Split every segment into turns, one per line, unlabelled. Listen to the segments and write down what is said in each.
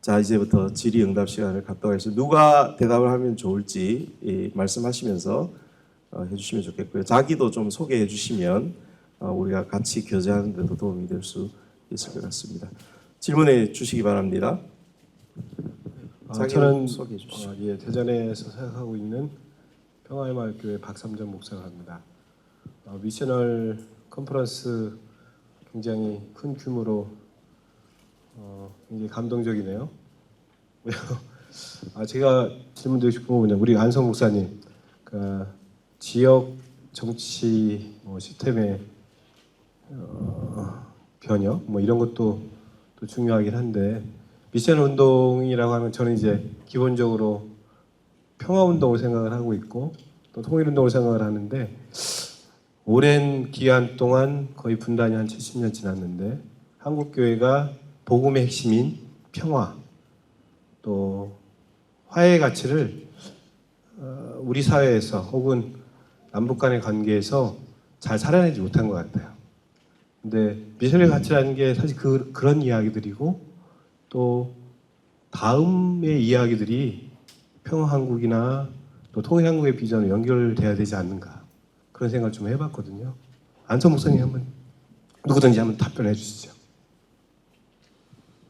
자, 이제부터 질의응답 시간을 갖도록 하겠습니다. 누가 대답을 하면 좋을지 말씀하시면서 해주시면 좋겠고요. 자기도 좀 소개해 주시면 우리가 같이 교제하는 데도 도움이 될 수 있을 것 같습니다. 질문해 주시기 바랍니다.
저는
소개해 주시죠.
대전에서 사역하고 있는 평화의 마을교회 박삼전 목사가 합니다. 미셔널 컨퍼런스 굉장히 큰 규모로 굉장히 감동적이네요. 제가 질문드리고 싶은 건 우리 안성 목사님, 지역 정치 시스템의 변형 이런 것도 또 중요하긴 한데 미션 운동이라고 하면 저는 이제 기본적으로 평화 운동을 생각을 하고 있고 또 통일 운동을 생각을 하는데 오랜 기간 동안 거의 분단이 한 70년 지났는데 한국 교회가 복음의 핵심인 평화 또 화해의 가치를 우리 사회에서 혹은 남북 간의 관계에서 잘 살아내지 못한 것 같아요. 근데 미션의 가치라는 게 사실 그런 이야기들이고 또 다음의 이야기들이 평화한국이나 또 통일한국의 비전으로 연결돼야 되지 않는가 그런 생각을 좀 해봤거든요. 안성 목사님 한번 누구든지 한번 답변해 주시죠.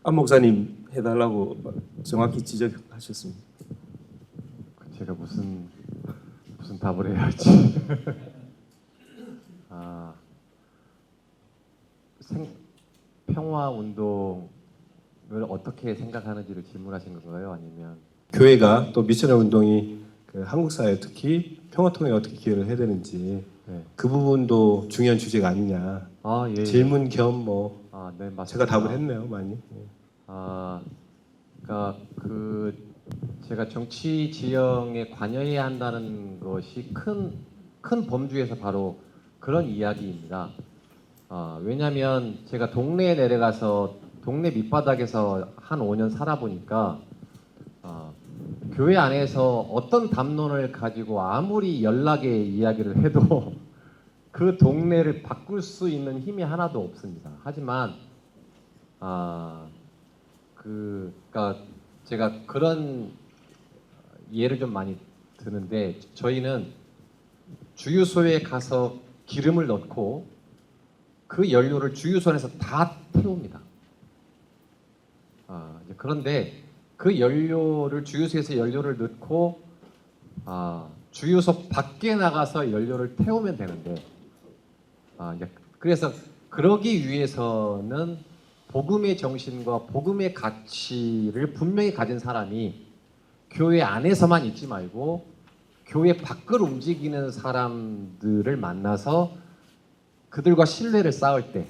안 목사님 해달라고 정확히 지적하셨습니다.
제가 무슨 답을 해야 할지. 평화 운동을 어떻게 생각하는지를 질문하신 건가요? 아니면
교회가 또 미션의 운동이 한국 사회 특히 평화 통일에 어떻게 기여를 해야 되는지 그 부분도 중요한 주제가 아니냐.
예.
질문 겸
네, 맞습니다.
제가 답을 했네요, 많이.
그러니까 제가 정치 지형에 관여해야 한다는 것이 큰 범주에서 바로 그런 이야기입니다. 왜냐하면 제가 동네에 내려가서 동네 밑바닥에서 한 5년 살아보니까 교회 안에서 어떤 담론을 가지고 아무리 연락의 이야기를 해도 그 동네를 바꿀 수 있는 힘이 하나도 없습니다. 하지만 그러니까 제가 그런 예를 좀 많이 드는데 저희는 주유소에 가서 기름을 넣고 그 연료를 주유소 안에서 다 태웁니다. 그런데 그 연료를 주유소에서 연료를 넣고 주유소 밖에 나가서 연료를 태우면 되는데 그래서 그러기 위해서는 복음의 정신과 복음의 가치를 분명히 가진 사람이 교회 안에서만 있지 말고 교회 밖을 움직이는 사람들을 만나서 그들과 신뢰를 쌓을 때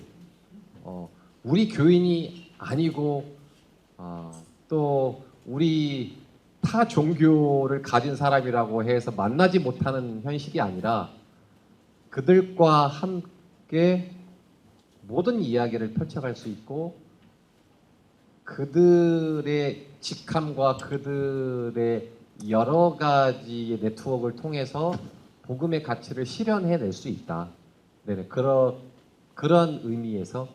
우리 교인이 아니고 또 우리 타 종교를 가진 사람이라고 해서 만나지 못하는 현실이 아니라 그들과 함께 모든 이야기를 펼쳐갈 수 있고 그들의 직함과 그들의 여러 가지의 네트워크를 통해서 복음의 가치를 실현해낼 수 있다. 네네, 그런 의미에서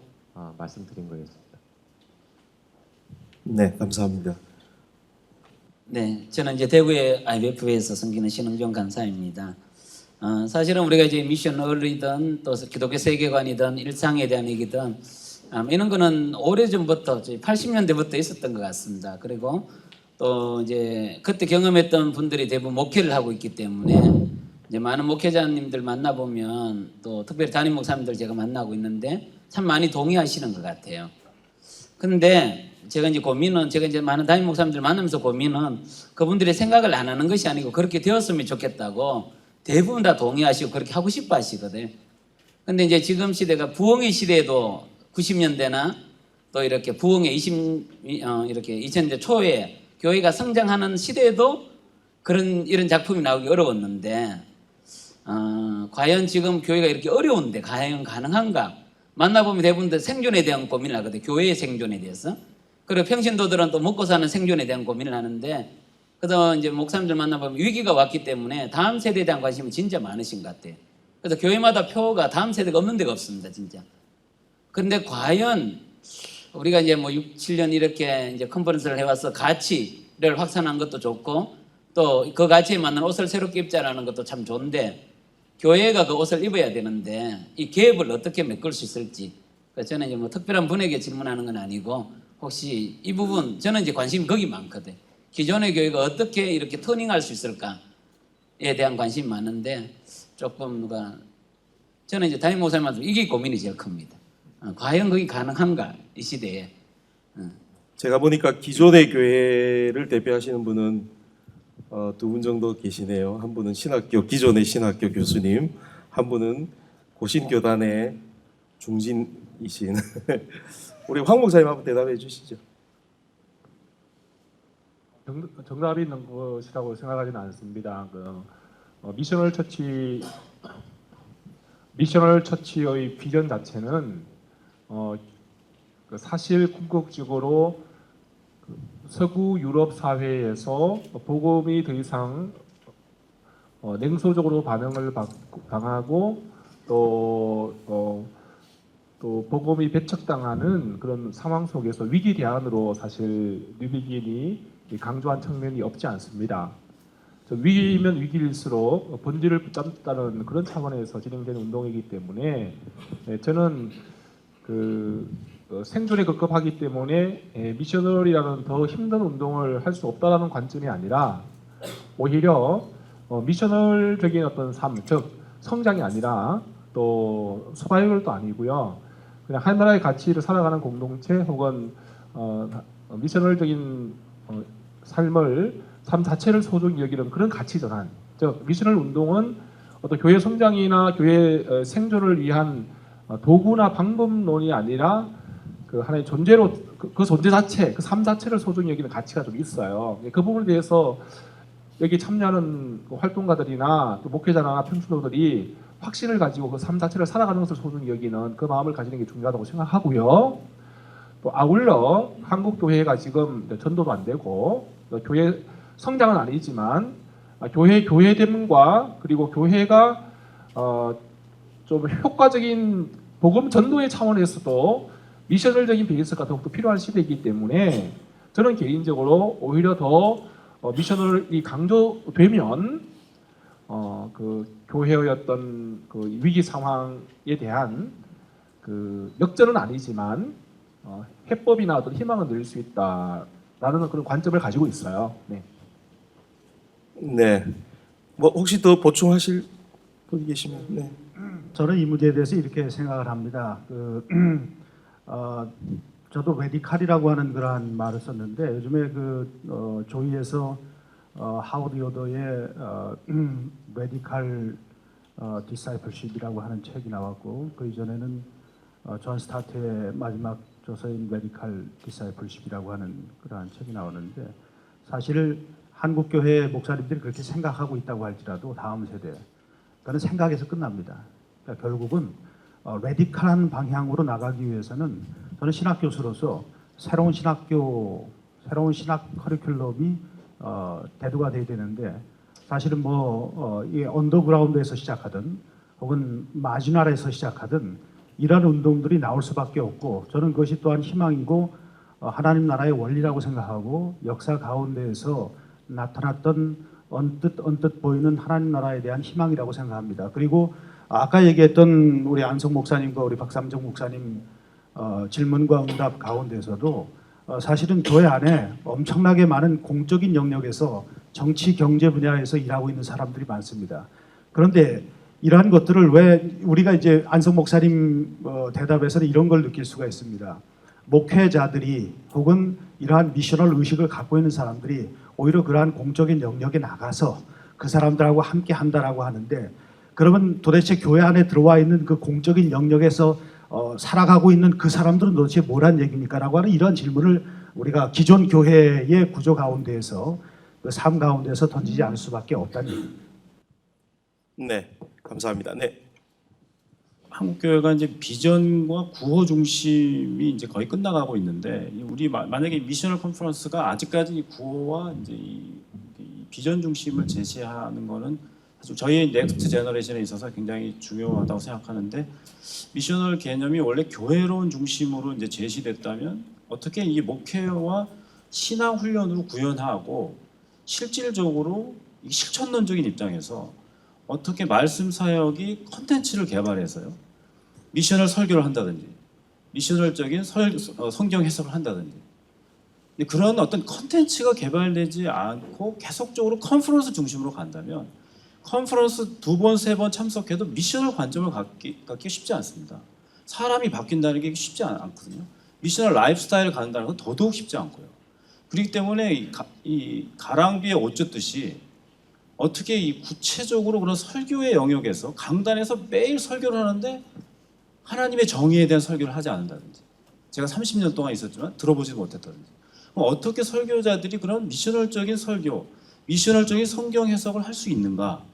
말씀드린 거였습니다.
네, 감사합니다.
네, 저는 이제 대구의 IBF에서 섬기는 신흥종 간사입니다. 사실은 우리가 이제 미션을이든 또 기독교 세계관이든 일상에 대한 얘기든 이런 거는 오래전부터 80년대부터 있었던 것 같습니다. 그리고 또 이제 그때 경험했던 분들이 대부분 목회를 하고 있기 때문에 이제 많은 목회자님들 만나보면 또 특별히 담임 목사님들 제가 만나고 있는데 참 많이 동의하시는 것 같아요. 근데 제가 이제 많은 담임 목사님들 만나면서 고민은 그분들의 생각을 안 하는 것이 아니고 그렇게 되었으면 좋겠다고 대부분 다 동의하시고 그렇게 하고 싶어 하시거든. 근데 이제 지금 시대가 부흥의 시대에도 90년대나 또 이렇게 부흥의 이렇게 2000년대 초에 교회가 성장하는 시대에도 이런 작품이 나오기 어려웠는데 과연 지금 교회가 이렇게 어려운데 과연 가능한가? 만나보면 대부분 생존에 대한 고민을 하거든요. 교회의 생존에 대해서. 그리고 평신도들은 또 먹고 사는 생존에 대한 고민을 하는데 그래서 이제 목사님들 만나보면 위기가 왔기 때문에 다음 세대에 대한 관심이 진짜 많으신 것 같아요. 그래서 교회마다 표가 다음 세대가 없는 데가 없습니다, 진짜. 그런데 과연 우리가 이제 뭐 6, 7년 이렇게 이제 컨퍼런스를 해와서 가치를 확산한 것도 좋고 또 그 가치에 맞는 옷을 새롭게 입자라는 것도 참 좋은데 교회가 그 옷을 입어야 되는데 이 갭을 어떻게 메꿀 수 있을지 그래서 저는 이제 뭐 특별한 분에게 질문하는 건 아니고 혹시 이 부분 저는 이제 관심이 거기 많거든. 기존의 교회가 어떻게 이렇게 터닝할 수 있을까에 대한 관심이 많은데 조금 누가 저는 이제 담임 목사님한테 이게 고민이 제일 큽니다. 과연 그게 가능한가 이 시대에.
제가 보니까 기존의 교회를 대표하시는 분은 두 분 정도 계시네요. 한 분은 기존의 신학교 교수님, 한 분은 고신교단의 중진이신 우리 황 목사님 한번 대답해 주시죠.
정답이 있는 것이라고 생각하지는 않습니다. 미셔널 처치의 비전 자체는 사실 궁극적으로 서구 유럽 사회에서 복음이 더 이상 냉소적으로 반응을 당하고 또 복음이 배척당하는 그런 상황 속에서 위기 대안으로 사실 뉴비긴이 강조한 측면이 없지 않습니다. 위기면 위기일수록 본질을 붙잡다는 그런 차원에서 진행되는 운동이기 때문에 저는 생존에 급급하기 때문에 미셔널이라는 더 힘든 운동을 할 수 없다라는 관점이 아니라 오히려 미셔널적인 어떤 삶, 즉 성장이 아니라 또 서바이벌도 아니고요. 그냥 하나의 가치를 살아가는 공동체 혹은 미셔널적인 삶 자체를 소중히 여기는 그런 가치 전환. 즉 미셔널 운동은 어떤 교회 성장이나 교회 생존을 위한 도구나 방법론이 아니라 그 하나의 존재로 그 존재 자체, 그 삶 자체를 소중히 여기는 가치가 좀 있어요. 그 부분에 대해서 여기 참여하는 활동가들이나 또 목회자나 평신도들이 확신을 가지고 그 삶 자체를 살아가는 것을 소중히 여기는 그 마음을 가지는 게 중요하다고 생각하고요. 또 아울러 한국 교회가 지금 전도도 안 되고 교회 성장은 아니지만 교회됨과 그리고 교회가 좀 효과적인 복음 전도의 차원에서도 미셔널적인 베이스가 더욱더 필요한 시대이기 때문에 저는 개인적으로 오히려 더 미셔널이 강조되면 그 교회의 어떤 그 위기 상황에 대한 그 역전은 아니지만 해법이나 어떤 희망은 늘 수 있다라는 그런 관점을 가지고 있어요. 네.
네. 뭐 혹시 더 보충하실 분이 계시면 네.
저는 이 문제에 대해서 이렇게 생각을 합니다. 저도 레디칼이라고 하는 그러한 말을 썼는데 요즘에 조이에서 하워드 요더의 레디칼 디사이플십이라고 하는 책이 나왔고 그 이전에는 존 스타트의 마지막 조서인 레디칼 디사이플십이라고 하는 그러한 책이 나오는데 사실 한국 교회 목사님들이 그렇게 생각하고 있다고 할지라도 다음 세대 그는 생각에서 끝납니다. 그러니까 결국은 레디칼한 방향으로 나가기 위해서는 저는 신학 교수로서 새로운 신학 커리큘럼이 대두가 돼야 되는데 사실은 이 언더그라운드에서 시작하든 혹은 마지널에서 시작하든 이런 운동들이 나올 수밖에 없고 저는 그것이 또한 희망이고 하나님 나라의 원리라고 생각하고 역사 가운데에서 나타났던 언뜻 보이는 하나님 나라에 대한 희망이라고 생각합니다. 그리고 아까 얘기했던 우리 안성 목사님과 우리 박삼정 목사님 질문과 응답 가운데서도 사실은 교회 안에 엄청나게 많은 공적인 영역에서 정치 경제 분야에서 일하고 있는 사람들이 많습니다. 그런데 이러한 것들을 왜 우리가 이제 안성 목사님 대답에서는 이런 걸 느낄 수가 있습니다. 목회자들이 혹은 이러한 미셔널 의식을 갖고 있는 사람들이 오히려 그러한 공적인 영역에 나가서 그 사람들하고 함께 한다라고 하는데 그러면 도대체 교회 안에 들어와 있는 그 공적인 영역에서 살아가고 있는 그 사람들은 도대체 뭐란 얘기입니까? 라고 하는 이런 질문을 우리가 기존 교회의 구조 가운데에서 그 삶 가운데서 던지지 않을 수밖에 없다는 얘기입니다.
네. 감사합니다. 네.
한국 교회가 이제 비전과 구호 중심이 이제 거의 끝나가고 있는데 우리 만약에 미셔널 컨퍼런스가 아직까지 이 구호와 이제 이 비전 중심을 제시하는 거는 아주 저희 넥스트 제너레이션에 있어서 굉장히 중요하다고 생각하는데 미셔널 개념이 원래 교회론 중심으로 이제 제시됐다면 어떻게 이 목회와 신앙 훈련으로 구현하고 실질적으로 이 실천론적인 입장에서 어떻게 말씀 사역이 컨텐츠를 개발해서요 미셔널 설교를 한다든지 미셔널적인 성경 해석을 한다든지 근데 그런 어떤 컨텐츠가 개발되지 않고 계속적으로 컨퍼런스 중심으로 간다면 컨퍼런스 2번, 3번 참석해도 미셔널 관점을 갖기 쉽지 않습니다. 사람이 바뀐다는 게 쉽지 않거든요. 미셔널 라이프스타일을 갖는다는 건 더더욱 쉽지 않고요. 그렇기 때문에 이 가랑비에 옷 젖듯이 어떻게 이 구체적으로 그런 설교의 영역에서 강단에서 매일 설교를 하는데 하나님의 정의에 대한 설교를 하지 않는다든지 제가 30년 동안 있었지만 들어보지 못했다든지 그럼 어떻게 설교자들이 그런 미셔널적인 설교, 미셔널적인 성경 해석을 할 수 있는가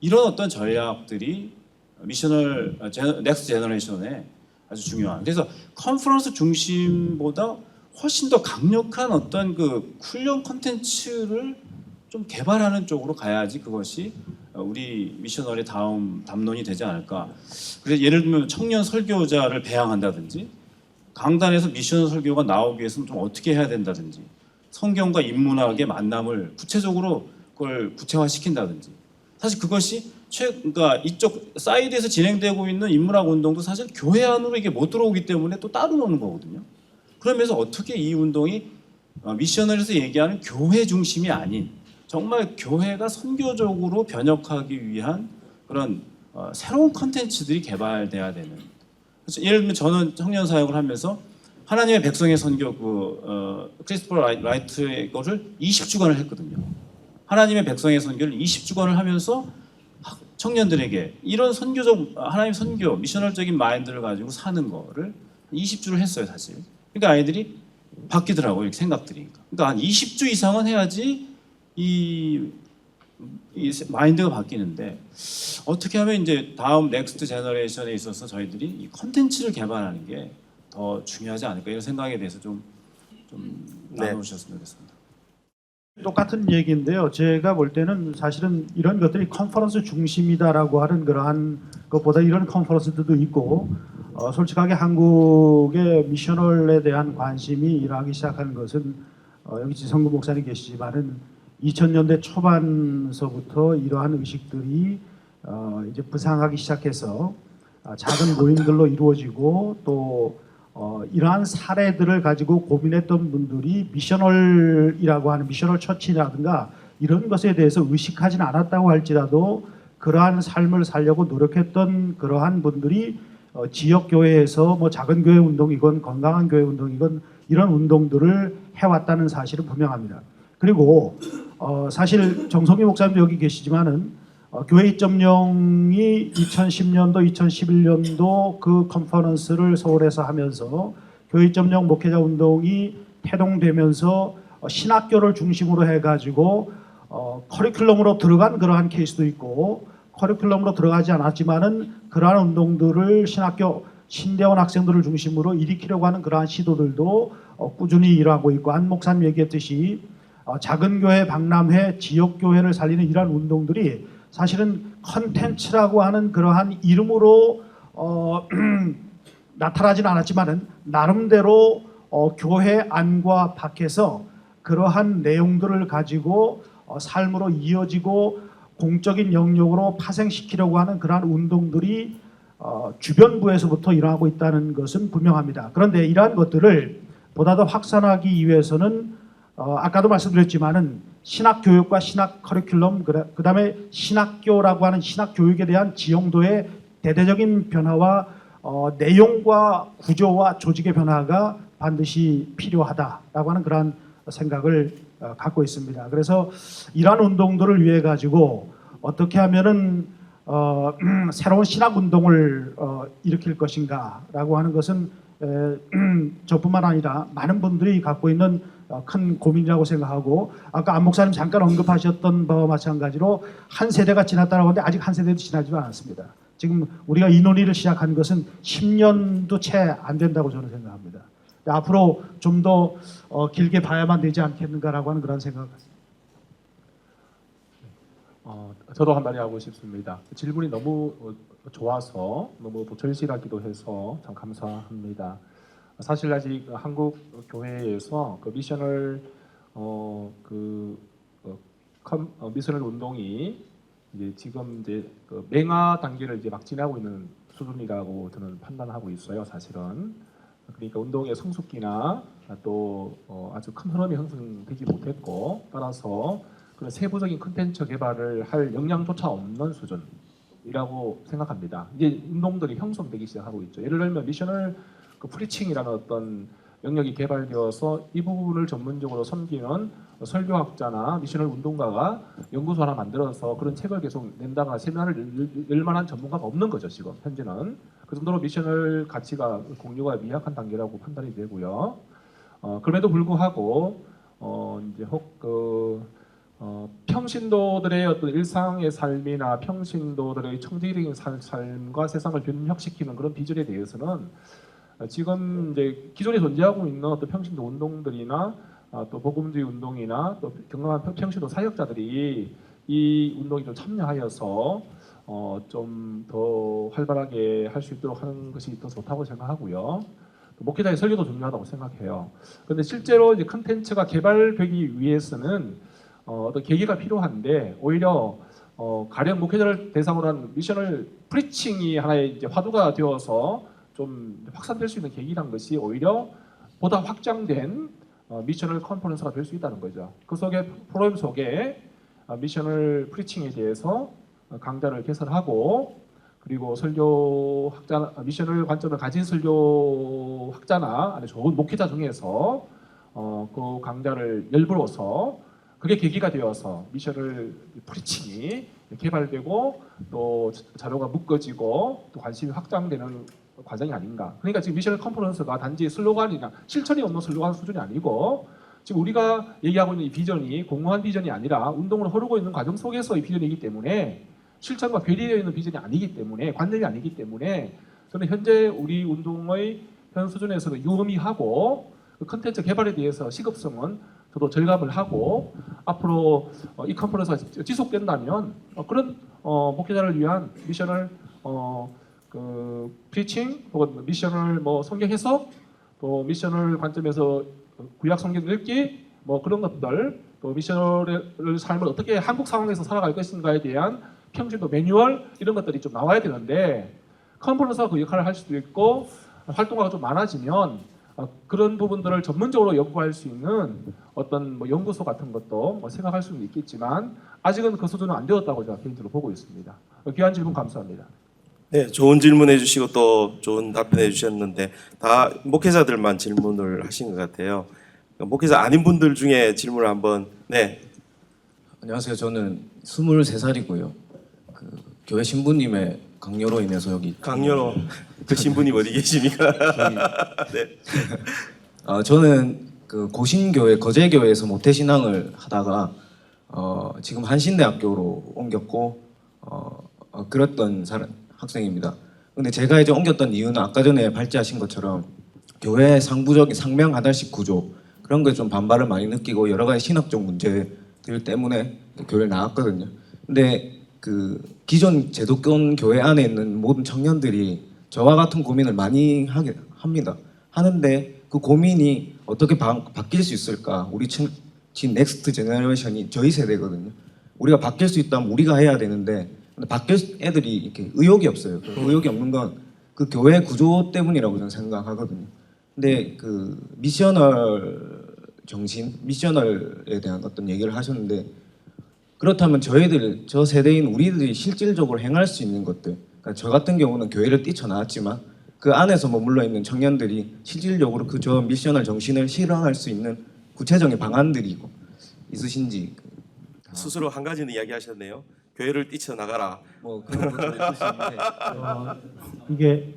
이런 어떤 전략들이 미셔널 넥스트 제너레이션에 아주 중요한 그래서 컨퍼런스 중심보다 훨씬 더 강력한 어떤 그 훈련 콘텐츠를 좀 개발하는 쪽으로 가야지 그것이 우리 미셔널의 다음 담론이 되지 않을까. 그래서 예를 들면 청년 설교자를 배양한다든지 강단에서 미셔널 설교가 나오기 위해서는 좀 어떻게 해야 된다든지 성경과 인문학의 만남을 구체적으로 그걸 구체화시킨다든지 사실 그것이 그러니까 이쪽 사이드에서 진행되고 있는 인문학 운동도 사실 교회 안으로 이게 못 들어오기 때문에 또 따로 노는 거거든요. 그러면서 어떻게 이 운동이 미셔널에서 얘기하는 교회 중심이 아닌 정말 교회가 선교적으로 변혁하기 위한 그런 새로운 컨텐츠들이 개발돼야 되는. 그래서 예를 들면 저는 청년 사역을 하면서 하나님의 백성의 선교 크리스토퍼 라이트의 거를 20주간을 했거든요. 하나님의 백성의 선교를 20주간을 하면서 청년들에게 이런 선교적 하나님 선교 미셔널적인 마인드를 가지고 사는 거를 20주를 했어요 사실. 그러니까 아이들이 바뀌더라고요 이렇게 생각들이. 그러니까 한 20주 이상은 해야지 이 마인드가 바뀌는데 어떻게 하면 이제 다음 넥스트 제너레이션에 있어서 저희들이 이 컨텐츠를 개발하는 게 더 중요하지 않을까 이런 생각에 대해서 좀 나눠주셨으면 좋겠습니다.
똑같은 얘기인데요. 제가 볼 때는 사실은 이런 것들이 컨퍼런스 중심이다라고 하는 그러한 것보다 이런 컨퍼런스들도 있고 솔직하게 한국의 미셔널에 대한 관심이 일어나기 시작하는 것은 여기 지성구 목사님 계시지만은 2000년대 초반서부터 이러한 의식들이 이제 부상하기 시작해서 작은 모임들로 이루어지고 또 이러한 사례들을 가지고 고민했던 분들이 미셔널이라고 하는 미셔널 처치라든가 이런 것에 대해서 의식하지는 않았다고 할지라도 그러한 삶을 살려고 노력했던 그러한 분들이 지역 교회에서 뭐 작은 교회 운동이건 건강한 교회 운동이건 이런 운동들을 해왔다는 사실은 분명합니다. 그리고 사실 정성희 목사님도 여기 계시지만은 교회 2.0이 2010년도, 2011년도 그 컨퍼런스를 서울에서 하면서 교회 2.0 목회자 운동이 태동되면서 신학교를 중심으로 해가지고 커리큘럼으로 들어간 그러한 케이스도 있고 커리큘럼으로 들어가지 않았지만은 그러한 운동들을 신학교 신대원 학생들을 중심으로 일으키려고 하는 그러한 시도들도 꾸준히 일하고 있고 안 목사님 얘기했듯이 작은 교회 박람회 지역 교회를 살리는 이러한 운동들이 사실은 컨텐츠라고 하는 그러한 이름으로 나타나지는 않았지만은 나름대로 교회 안과 밖에서 그러한 내용들을 가지고 삶으로 이어지고 공적인 영역으로 파생시키려고 하는 그러한 운동들이 주변부에서부터 일어나고 있다는 것은 분명합니다. 그런데 이러한 것들을 보다 더 확산하기 위해서는 아까도 말씀드렸지만은 신학 교육과 신학 커리큘럼 그다음에 신학교라고 하는 신학 교육에 대한 지형도의 대대적인 변화와 내용과 구조와 조직의 변화가 반드시 필요하다라고 하는 그러한 생각을 갖고 있습니다. 그래서 이러한 운동들을 위해 가지고 어떻게 하면은 새로운 신학 운동을 일으킬 것인가라고 하는 것은 저뿐만 아니라 많은 분들이 갖고 있는 큰 고민이라고 생각하고 아까 안 목사님 잠깐 언급하셨던 바와 마찬가지로 한 세대가 지났다고 하는데 아직 한 세대도 지나지도 않았습니다. 지금 우리가 이 논의를 시작한 것은 10년도 채 안 된다고 저는 생각합니다. 앞으로 좀 더 길게 봐야만 되지 않겠는가라고 하는 그런 생각을 갖습니다.
저도 한마디 하고 싶습니다. 질문이 너무 좋아서 너무 또 절실하기도 해서 참 감사합니다. 사실 아직 한국 교회에서 그 미셔널 미셔널 운동이 이제 지금 이제 그 맹화 단계를 이제 막 지나고 있는 수준이라고 저는 판단하고 있어요. 사실은 그러니까 운동의 성숙기나 또 아주 큰 흐름이 형성되지 못했고 따라서 그런 세부적인 콘텐츠 개발을 할 역량조차 없는 수준이라고 생각합니다. 이제 운동들이 형성되기 시작하고 있죠. 예를 들면 미셔널 그 프리칭이라는 어떤 영역이 개발되어서 이 부분을 전문적으로 섬기는 설교학자나 미셔널 운동가가 연구소 하나 만들어서 그런 책을 계속 낸다거나 세미나를 열 만한 전문가가 없는 거죠. 지금 현재는 그 정도로 미셔널 가치가 공유가 미약한 단계라고 판단이 되고요. 그럼에도 불구하고 이제 평신도들의 어떤 일상의 삶이나 평신도들의 청지기적인 삶과 세상을 변혁시키는 그런 비전에 대해서는 지금 이제 기존에 존재하고 있는 어떤 평신도 운동들이나 또 복음주의 운동이나 또 경험한 평신도 사역자들이 이 운동에 좀 참여하여서 좀 더 활발하게 할 수 있도록 하는 것이 더 좋다고 생각하고요. 목회자의 설교도 중요하다고 생각해요. 그런데 실제로 이제 컨텐츠가 개발되기 위해서는 어떤 계기가 필요한데 오히려 가령 목회자를 대상으로 한 미셔널 프리칭이 하나의 이제 화두가 되어서 좀 확산될 수 있는 계기란 것이 오히려 보다 확장된 미셔널 컨퍼런스가 될 수 있다는 거죠. 그 속에 프로그램 속에 미셔널 프리칭에 대해서 강좌를 개설하고 그리고 설교 학자 미셔널 관점을 가진 설교 학자나 아니 좋은 목회자 중에서 그 강좌를 열부로서 그게 계기가 되어서 미셔널 프리칭이 개발되고 또 자료가 묶어지고 또 관심이 확장되는 과정이 아닌가. 그러니까 지금 미셔널 컨퍼런스가 단지 슬로건이나 실천이 없는 슬로건 수준이 아니고 지금 우리가 얘기하고 있는 이 비전이 공허한 비전이 아니라 운동으로 흐르고 있는 과정 속에서 이 비전이기 때문에 실천과 괴리되어 있는 비전이 아니기 때문에 관념이 아니기 때문에 저는 현재 우리 운동의 현 수준에서도 유의미하고 그 컨텐츠 개발에 대해서 시급성은 저도 절감을 하고 앞으로 이 컨퍼런스가 지속된다면 그런 목회자를 위한 미셔널 그 프리칭 혹은 미셔널 뭐 성경 해석 또 미셔널 관점에서 구약 성경 읽기 뭐 그런 것들 또 미셔널의 삶을 어떻게 한국 상황에서 살아갈 것인가에 대한 평신도 매뉴얼 이런 것들이 좀 나와야 되는데 컨퍼런스가 그 역할을 할 수도 있고 활동가가 좀 많아지면 그런 부분들을 전문적으로 연구할 수 있는 어떤 뭐 연구소 같은 것도 뭐 생각할 수는 있겠지만 아직은 그 수준은 안 되었다고 제가 개인적으로 보고 있습니다. 귀한 질문 감사합니다.
네, 좋은 질문해 주시고 또 좋은 답변해 주셨는데 다 목회자들만 질문을 하신 것 같아요. 목회자 아닌 분들 중에 질문을 한번 네.
안녕하세요. 저는 23살이고요. 그 교회 신부님의 강요로 인해서 여기
강연호 그 신부님 어디 계십니까? 네.
저는 그 고신교회 거제교회에서 모태신앙을 하다가 지금 한신대학교로 옮겼고 그랬던 학생입니다. 근데 제가 이제 옮겼던 이유는 아까 전에 발제하신 것처럼 교회 상부적인 상명하달식 구조 그런 거에 좀 반발을 많이 느끼고 여러 가지 신학적 문제들 때문에 교회를 나왔거든요. 근데 그 기존 제도권 교회 안에 있는 모든 청년들이 저와 같은 고민을 많이 합니다. 하는데 그 고민이 어떻게 바뀔 수 있을까? 우리 지금 넥스트 제너레이션이 저희 세대거든요. 우리가 바뀔 수 있다면 우리가 해야 되는데 근데 바뀔 애들이 이렇게 의욕이 없어요. 그 의욕이 없는 건 그 교회 구조 때문이라고 저는 생각하거든요. 근데 그 미셔널 정신, 미셔널에 대한 어떤 얘기를 하셨는데 그렇다면 저 세대인 우리들이 실질적으로 행할 수 있는 것들 그러니까 저 같은 경우는 교회를 뛰쳐나왔지만 그 안에서 머물러 있는 청년들이 실질적으로 저 미셔널 정신을 실현할 수 있는 구체적인 방안들이 있으신지
스스로 한 가지는 이야기하셨네요. 교회를 뛰쳐나가라.
뭐 그런 것도 있을 수 있는데
이게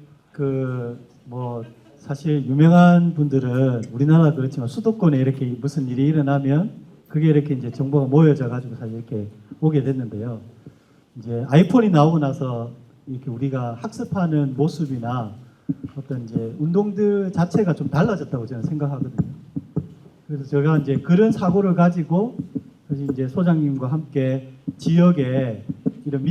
뭐 사실 유명한 분들은 우리나라 그렇지만 수도권에 이렇게 무슨 일이 일어나면 그게 이렇게 이제 정보가 모여져 가지고 사실 이렇게 오게 됐는데요. 이제 아이폰이 나오고 나서 이렇게 우리가 학습하는 모습이나 어떤 이제 운동들 자체가 좀 달라졌다고 저는 생각하거든요. 그래서 제가 이제 그런 사고를 가지고 그래서 이제 소장님과 함께 지역에 이런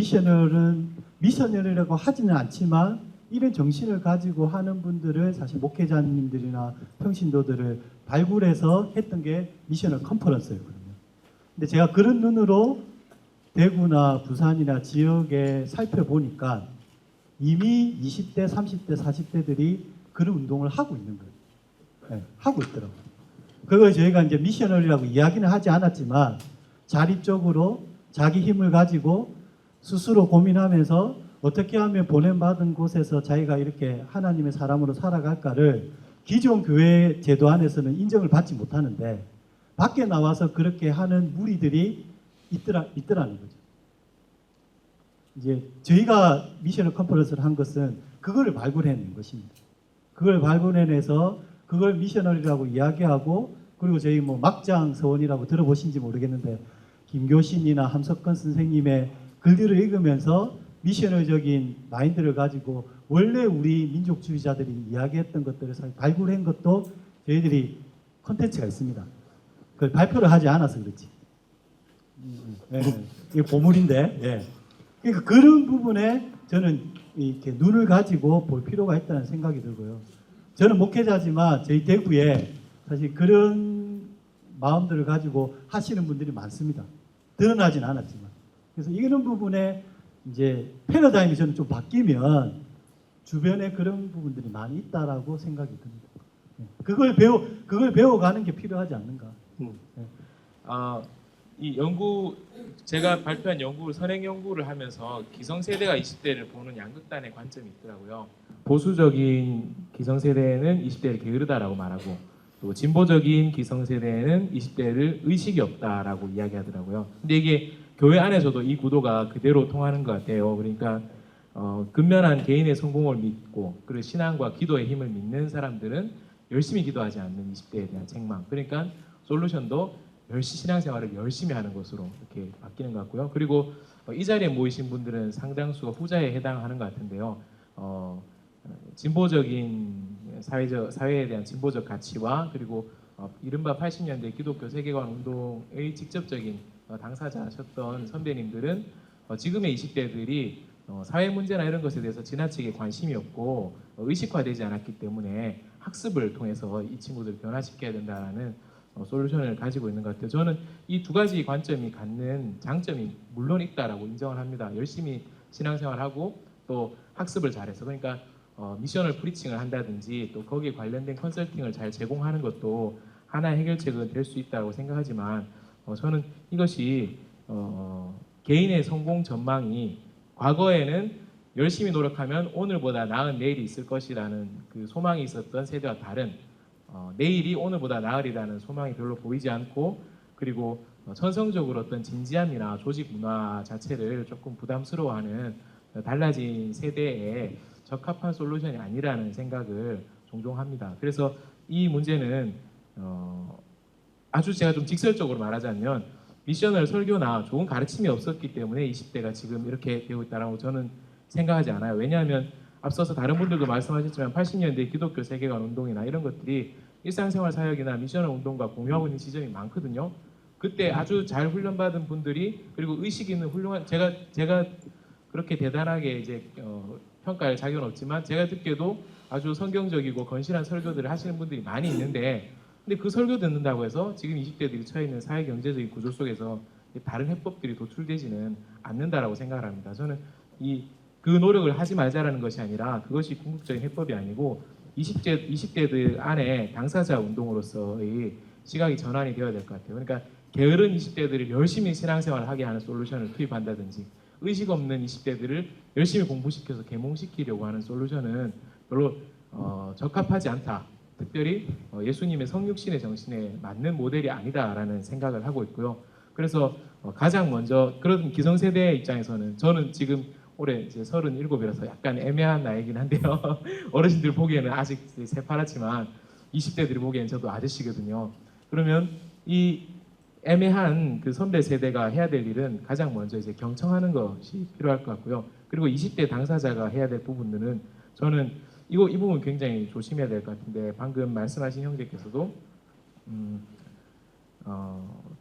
미셔널이라고 하지는 않지만 이런 정신을 가지고 하는 분들을 사실 목회자님들이나 평신도들을 발굴해서 했던 게 미셔널 컨퍼런스였거든요. 근데 제가 그런 눈으로 대구나 부산이나 지역에 살펴보니까 이미 20대, 30대, 40대들이 그런 운동을 하고 있는 거예요. 네, 하고 있더라고요. 그걸 저희가 이제 미셔널이라고 이야기는 하지 않았지만 자립적으로 자기 힘을 가지고 스스로 고민하면서 어떻게 하면 보냄받은 곳에서 자기가 이렇게 하나님의 사람으로 살아갈까를 기존 교회 제도 안에서는 인정을 받지 못하는데 밖에 나와서 그렇게 하는 무리들이 있더라는 거죠. 이제 저희가 미셔널 컨퍼런스를 한 것은 그거를 발굴해낸 것입니다. 그걸 발굴해내서 그걸 미셔널이라고 이야기하고 그리고 저희 뭐 막장 서원이라고 들어보신지 모르겠는데 김교신이나 함석건 선생님의 글들을 읽으면서 미셔널적인 마인드를 가지고 원래 우리 민족주의자들이 이야기했던 것들을 발굴한 것도 저희들이 콘텐츠가 있습니다. 그걸 발표를 하지 않아서 그렇지. 네, 이게 보물인데, 예. 그러니까 그런 부분에 저는 이렇게 눈을 가지고 볼 필요가 있다는 생각이 들고요. 저는 목회자지만 저희 대구에 사실 그런 마음들을 가지고 하시는 분들이 많습니다. 드러나진 않았지만. 그래서 이런 부분에 이제 패러다임이 저는 좀 바뀌면 주변에 그런 부분들이 많이 있다라고 생각이 듭니다. 그걸 배워가는 게 필요하지 않는가.
이 연구 제가 발표한 연구 선행 연구를 하면서 기성세대가 20대를 보는 양극단의 관점이 있더라고요. 보수적인 기성세대는 20대를 게으르다라고 말하고 또 진보적인 기성세대는 20대를 의식이 없다라고 이야기하더라고요. 근데 이게 교회 안에서도 이 구도가 그대로 통하는 것 같아요. 그러니까 근면한 개인의 성공을 믿고 그리고 신앙과 기도의 힘을 믿는 사람들은 열심히 기도하지 않는 20대에 대한 책망. 그러니까 솔루션도 신앙생활을 열심히 하는 것으로 이렇게 바뀌는 것 같고요. 그리고 이 자리에 모이신 분들은 상당수가 후자에 해당하는 것 같은데요. 진보적인 사회에 대한 진보적 가치와 그리고 이른바 80년대 기독교 세계관 운동의 직접적인 당사자셨던 선배님들은 지금의 20대들이 사회 문제나 이런 것에 대해서 지나치게 관심이 없고 의식화되지 않았기 때문에 학습을 통해서 이 친구들을 변화시켜야 된다는 솔루션을 가지고 있는 것 같아요. 저는 이 두 가지 관점이 갖는 장점이 물론 있다라고 인정을 합니다. 열심히 신앙생활하고 또 학습을 잘해서 그러니까 미셔널 프리칭을 한다든지 또 거기에 관련된 컨설팅을 잘 제공하는 것도 하나의 해결책은 될 수 있다고 생각하지만 저는 이것이 개인의 성공 전망이 과거에는 열심히 노력하면 오늘보다 나은 내일이 있을 것이라는 그 소망이 있었던 세대와 다른 내일이 오늘보다 나으리라는 소망이 별로 보이지 않고 그리고 천성적으로 어떤 진지함이나 조직 문화 자체를 조금 부담스러워하는 달라진 세대에 적합한 솔루션이 아니라는 생각을 종종 합니다. 그래서 이 문제는 아주 제가 좀 직설적으로 말하자면 미셔널 설교나 좋은 가르침이 없었기 때문에 20대가 지금 이렇게 되고 있다고 저는 생각하지 않아요. 왜냐하면 앞서서 다른 분들도 말씀하셨지만 80년대 기독교 세계관 운동이나 이런 것들이 일상생활 사역이나 미셔널 운동과 공유하고 있는 지점이 많거든요. 그때 아주 잘 훈련받은 분들이 그리고 의식 있는 훌륭한 제가 그렇게 대단하게 이제 평가할 자격은 없지만 제가 듣기에도 아주 성경적이고 건실한 설교들을 하시는 분들이 많이 있는데 근데 그 설교 듣는다고 해서 지금 20대들이 처해 있는 사회 경제적인 구조 속에서 다른 해법들이 도출되지는 않는다라고 생각을 합니다. 저는 그 노력을 하지 말자라는 것이 아니라 그것이 궁극적인 해법이 아니고 20대들 안에 당사자 운동으로서의 시각이 전환이 되어야 될 것 같아요. 그러니까 게으른 20대들을 열심히 신앙생활을 하게 하는 솔루션을 투입한다든지 의식 없는 20대들을 열심히 공부시켜서 계몽시키려고 하는 솔루션은 별로 적합하지 않다. 특별히 예수님의 성육신의 정신에 맞는 모델이 아니다라는 생각을 하고 있고요. 그래서 가장 먼저 그런 기성세대의 입장에서는 저는 지금 올해 이제 37이라서 약간 애매한 나이긴 한데요. 어르신들 보기에는 아직 새파랗지만 20대들이 보기에는 저도 아저씨거든요. 그러면 이 애매한 그 선배 세대가 해야 될 일은 가장 먼저 이제 경청하는 것이 필요할 것 같고요. 그리고 20대 당사자가 해야 될 부분들은 저는 이 부분 굉장히 조심해야 될 것 같은데 방금 말씀하신 형제께서도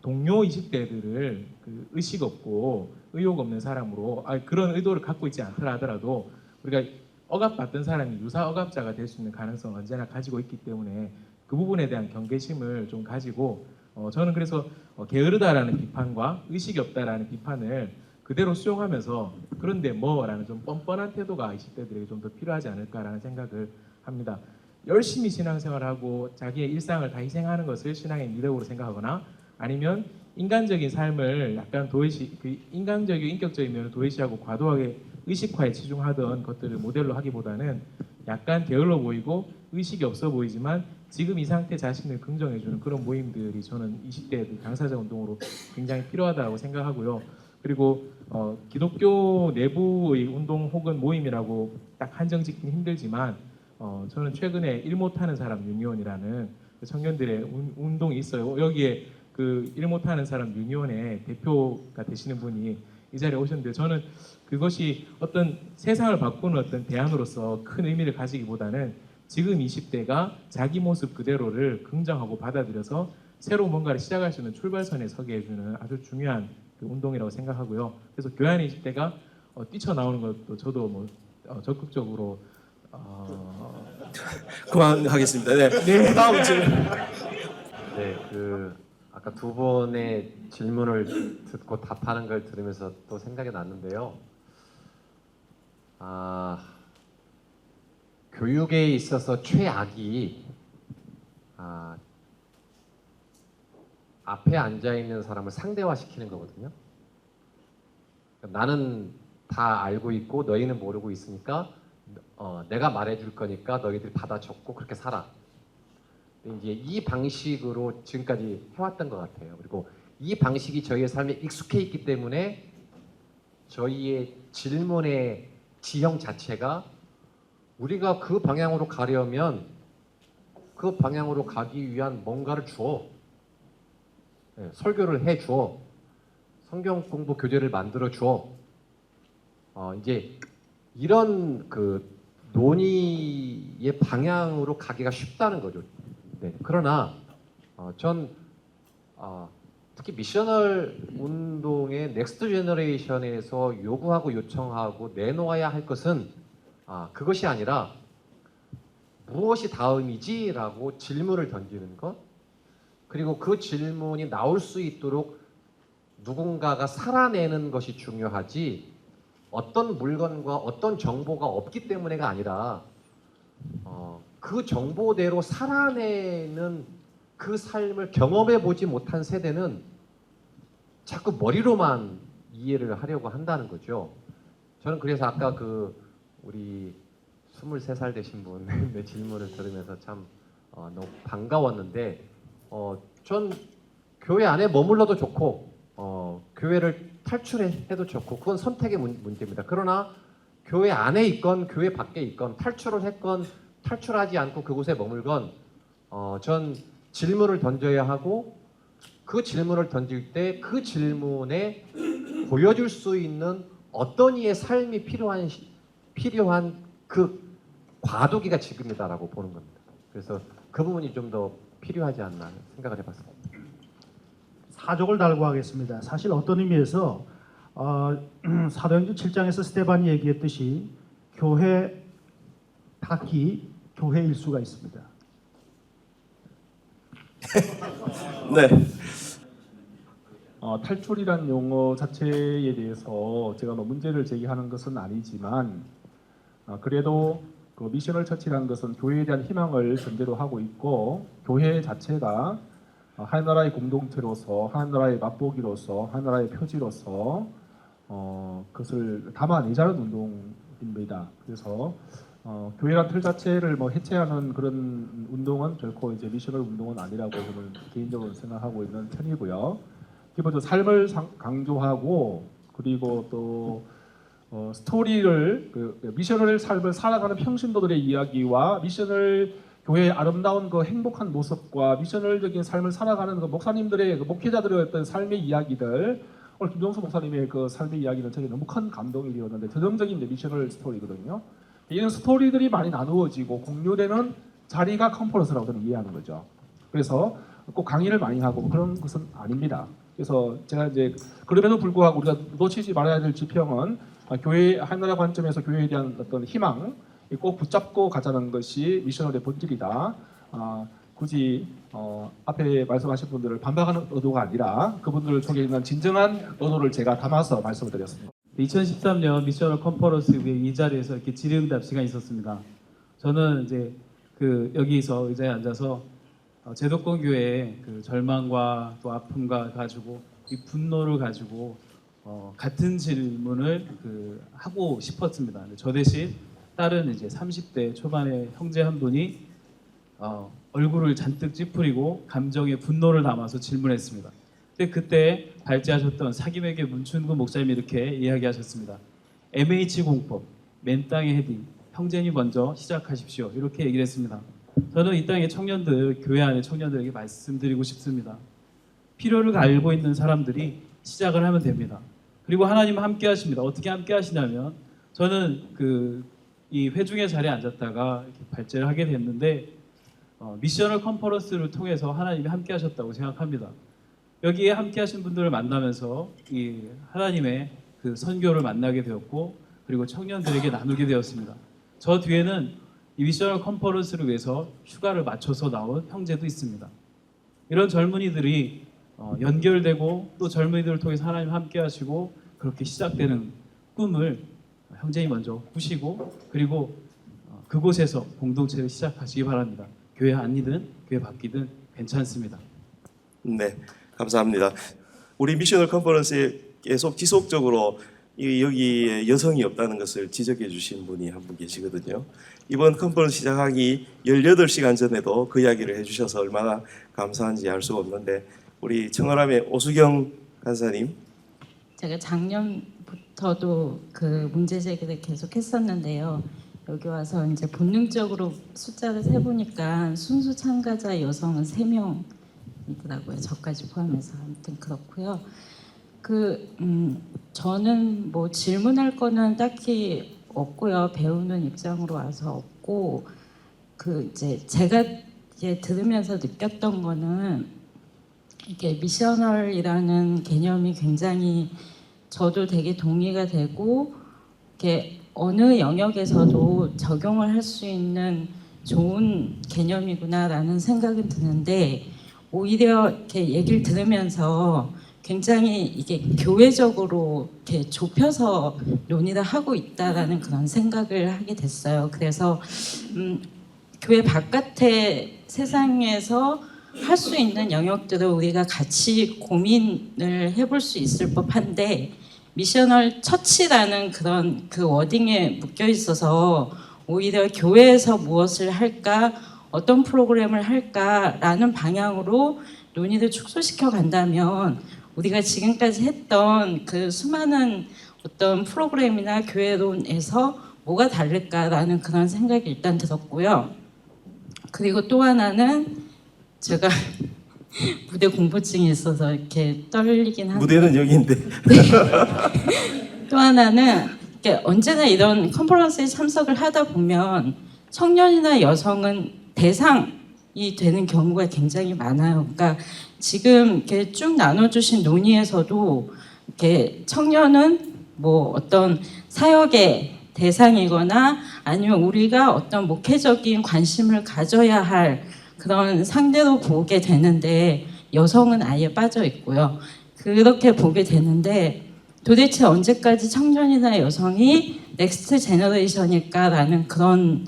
동료 20대들을 그 의식 없고 의욕 없는 사람으로 그런 의도를 갖고 있지 않더라 하더라도 우리가 억압받던 사람이 유사 억압자가 될 수 있는 가능성을 언제나 가지고 있기 때문에 그 부분에 대한 경계심을 좀 가지고 저는 그래서 게으르다라는 비판과 의식이 없다라는 비판을 그대로 수용하면서 그런데 뭐라는 좀 뻔뻔한 태도가 20대들에게 좀 더 필요하지 않을까라는 생각을 합니다. 열심히 신앙생활하고 자기의 일상을 다 희생하는 것을 신앙의 미덕으로 생각하거나 아니면 인간적인 삶을 약간 인간적이고 인격적인 면을 도외시하고 과도하게 의식화에 치중하던 것들을 모델로 하기보다는 약간 게을러 보이고 의식이 없어 보이지만 지금 이 상태 자신을 긍정해주는 그런 모임들이 저는 20대 당사자 운동으로 굉장히 필요하다고 생각하고요. 그리고 기독교 내부의 운동 혹은 모임이라고 딱 한정 짓기는 힘들지만 저는 최근에 일 못하는 사람 유니온이라는 그 청년들의 운동이 있어요. 여기에 그 일 못하는 사람 유니온의 대표가 되시는 분이 이 자리에 오셨는데 저는 그것이 어떤 세상을 바꾸는 어떤 대안으로서 큰 의미를 가지기보다는 지금 20대가 자기 모습 그대로를 긍정하고 받아들여서 새로 뭔가를 시작할 수 있는 출발선에 서게 해주는 아주 중요한 그 운동이라고 생각하고요. 그래서 교회 20대가 뛰쳐나오는 것도 저도 뭐 적극적으로
그만하겠습니다. 네. 다음 질문.
네, 아까 두 분의 질문을 듣고 답하는 걸 들으면서 또 생각이 났는데요. 교육에 있어서 최악이 앞에 앉아 있는 사람을 상대화시키는 거거든요. 나는 다 알고 있고 너희는 모르고 있으니까 내가 말해줄 거니까 너희들이 받아 적고 그렇게 살아. 이제 이 방식으로 지금까지 해왔던 것 같아요. 그리고 이 방식이 저희의 삶에 익숙해 있기 때문에 저희의 질문의 지형 자체가 우리가 그 방향으로 가려면 그 방향으로 가기 위한 뭔가를 주어. 설교를 해 주어. 성경 공부 교재를 만들어 주어. 이제 이런 그 논의의 방향으로 가기가 쉽다는 거죠. 네. 그러나 전 특히 미셔널 운동의 넥스트 제너레이션에서 요구하고 요청하고 내놓아야 할 것은 그것이 아니라 무엇이 다음이지라고 질문을 던지는 것, 그리고 그 질문이 나올 수 있도록 누군가가 살아내는 것이 중요하지 어떤 물건과 어떤 정보가 없기 때문에가 아니라 그 정보대로 살아내는 그 삶을 경험해 보지 못한 세대는 자꾸 머리로만 이해를 하려고 한다는 거죠. 저는 그래서 아까 우리 23살 되신 분의 질문을 들으면서 참 너무 반가웠는데 전 교회 안에 머물러도 좋고 교회를 탈출해도 좋고 그건 선택의 문제입니다. 그러나 교회 안에 있건 교회 밖에 있건 탈출을 했건 탈출하지 않고 그곳에 머물건 전 질문을 던져야 하고 그 질문을 던질 때 그 질문에 보여줄 수 있는 어떤 이의 삶이 필요한 그 과도기가 지금이다라고 보는 겁니다. 그래서 그 부분이 좀 더 필요하지 않나 생각을 해봤습니다.
사족을 달고 하겠습니다. 사실 어떤 의미에서 사도행전 7장에서 스데반이 얘기했듯이 교회 밖이 교회 일수가 있습니다.
네.
탈출이란 용어 자체에 대해서 제가 뭐 문제를 제기하는 것은 아니지만 그래도 그 미셔널 처치라는 것은 교회에 대한 희망을 전제로 하고 있고 교회 자체가 하나나라의 공동체로서 하나나라의 맛보기로서 하나나라의 표지로서 그것을 담아내자는 운동입니다. 그래서 교회란 틀 자체를 뭐 해체하는 그런 운동은 결코 이제 미셔널 운동은 아니라고 저는 개인적으로 생각하고 있는 편이고요. 기본적으로 삶을 강조하고 그리고 또 스토리를 미셔널 삶을 살아가는 평신도들의 이야기와 미셔널 교회의 아름다운 그 행복한 모습과 미셔널적인 삶을 살아가는 그 목사님들의 그 목회자들의 어떤 삶의 이야기들, 오늘 김종수 목사님의 그 삶의 이야기는 저에게 너무 큰 감동이 되었는데 전형적인 미셔널 스토리거든요. 이런 스토리들이 많이 나누어지고 공유되는 자리가 컨퍼런스라고 저는 이해하는 거죠. 그래서 꼭 강의를 많이 하고 그런 것은 아닙니다. 그래서 제가 이제 그럼에도 불구하고 우리가 놓치지 말아야 될 지평은 교회 하나라 관점에서 교회에 대한 어떤 희망 꼭 붙잡고 가자는 것이 미셔널의 본질이다. 굳이 앞에 말씀하신 분들을 반박하는 의도가 아니라 그분들을 속에 있는 진정한 의도를 제가 담아서 말씀을 드렸습니다.
2013년 미셔널 컨퍼런스 이 자리에서 이렇게 질의응답 시간이 있었습니다. 저는 이제 여기서 의자에 앉아서 제도권 교회의 그 절망과 또 아픔과 가지고 이 분노를 가지고 같은 질문을 하고 싶었습니다. 근데 저 대신 다른 이제 30대 초반의 형제 한 분이 얼굴을 잔뜩 찌푸리고 감정의 분노를 담아서 질문했습니다. 근데 그때 발제하셨던 사김에게 문춘구 목사님이 이렇게 이야기하셨습니다. MH 공법, 맨 땅의 헤딩, 형제님 먼저 시작하십시오. 이렇게 얘기를 했습니다. 저는 이 땅의 청년들, 교회 안의 청년들에게 말씀드리고 싶습니다. 필요를 알고 있는 사람들이 시작을 하면 됩니다. 그리고 하나님은 함께 하십니다. 어떻게 함께 하시냐면 저는 이 회중의 자리에 앉았다가 이렇게 발제를 하게 됐는데 미셔널 컨퍼런스를 통해서 하나님이 함께 하셨다고 생각합니다. 여기에 함께 하신 분들을 만나면서 이 하나님의 그 선교를 만나게 되었고 그리고 청년들에게 나누게 되었습니다. 저 뒤에는 이 미셔널 컨퍼런스를 위해서 휴가를 맞춰서 나온 형제도 있습니다. 이런 젊은이들이 연결되고 또 젊은이들을 통해서 하나님 함께 하시고 그렇게 시작되는 꿈을 형제님 먼저 꾸시고 그리고 그곳에서 공동체를 시작하시기 바랍니다. 교회 안이든 교회 밖이든 괜찮습니다.
네, 감사합니다. 우리 미셔널 컨퍼런스에 계속 지속적으로 여기에 여성이 없다는 것을 지적해 주신 분이 한 분 계시거든요. 이번 컨퍼런스 시작하기 18시간 전에도 그 이야기를 해주셔서 얼마나 감사한지 알 수가 없는데 우리 청월함의 오수경 간사님.
제가 작년부터도 그 문제 제기를 계속 했었는데요. 여기 와서 이제 본능적으로 숫자를 세보니까 순수 참가자 여성은 3명이더라고요. 저까지 포함해서. 아무튼 그렇고요. 저는 뭐 질문할 거는 딱히 없고요. 배우는 입장으로 와서 없고 이제 제가 이제 들으면서 느꼈던 거는 이게 미셔널이라는 개념이 굉장히 저도 되게 동의가 되고 이게 어느 영역에서도 적용을 할 수 있는 좋은 개념이구나라는 생각은 드는데 오히려 이렇게 얘기를 들으면서 굉장히 이게 교회적으로 이렇게 좁혀서 논의를 하고 있다라는 그런 생각을 하게 됐어요. 그래서 교회 바깥의 세상에서 할 수 있는 영역들을 우리가 같이 고민을 해볼 수 있을 법한데 미셔널 처치라는 그런 그 워딩에 묶여 있어서 오히려 교회에서 무엇을 할까, 어떤 프로그램을 할까라는 방향으로 논의를 축소시켜 간다면 우리가 지금까지 했던 그 수많은 어떤 프로그램이나 교회론에서 뭐가 다를까라는 그런 생각이 일단 들었고요. 그리고 또 하나는 제가 무대 공포증이 있어서 이렇게 떨리긴 한데
무대는 여기인데.
또 하나는 언제나 이런 컨퍼런스에 참석을 하다 보면 청년이나 여성은 대상이 되는 경우가 굉장히 많아요. 그러니까 지금 이렇게 쭉 나눠주신 논의에서도 이렇게 청년은 뭐 어떤 사역의 대상이거나 아니면 우리가 어떤 목회적인 관심을 가져야 할 그런 상대로 보게 되는데 여성은 아예 빠져 있고요. 그렇게 보게 되는데 도대체 언제까지 청년이나 여성이 넥스트 제너레이션일까라는 그런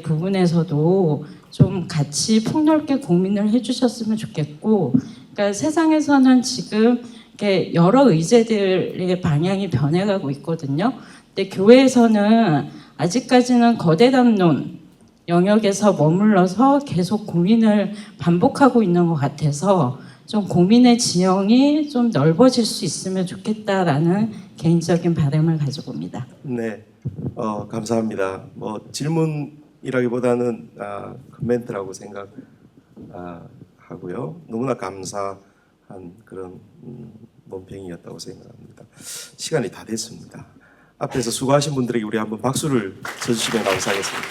부분에서도 좀 같이 폭넓게 고민을 해주셨으면 좋겠고, 그러니까 세상에서는 지금 이렇게 여러 의제들의 방향이 변해가고 있거든요. 근데 교회에서는 아직까지는 거대 담론 영역에서 머물러서 계속 고민을 반복하고 있는 것 같아서 좀 고민의 지형이 좀 넓어질 수 있으면 좋겠다라는 개인적인 바람을 가지고 옵니다.
네, 감사합니다. 뭐 질문이라기보다는 코멘트라고 생각하고요. 너무나 감사한 그런 논평이었다고 생각합니다. 시간이 다 됐습니다. 앞에서 수고하신 분들에게 우리 한번 박수를 쳐주시면 감사하겠습니다.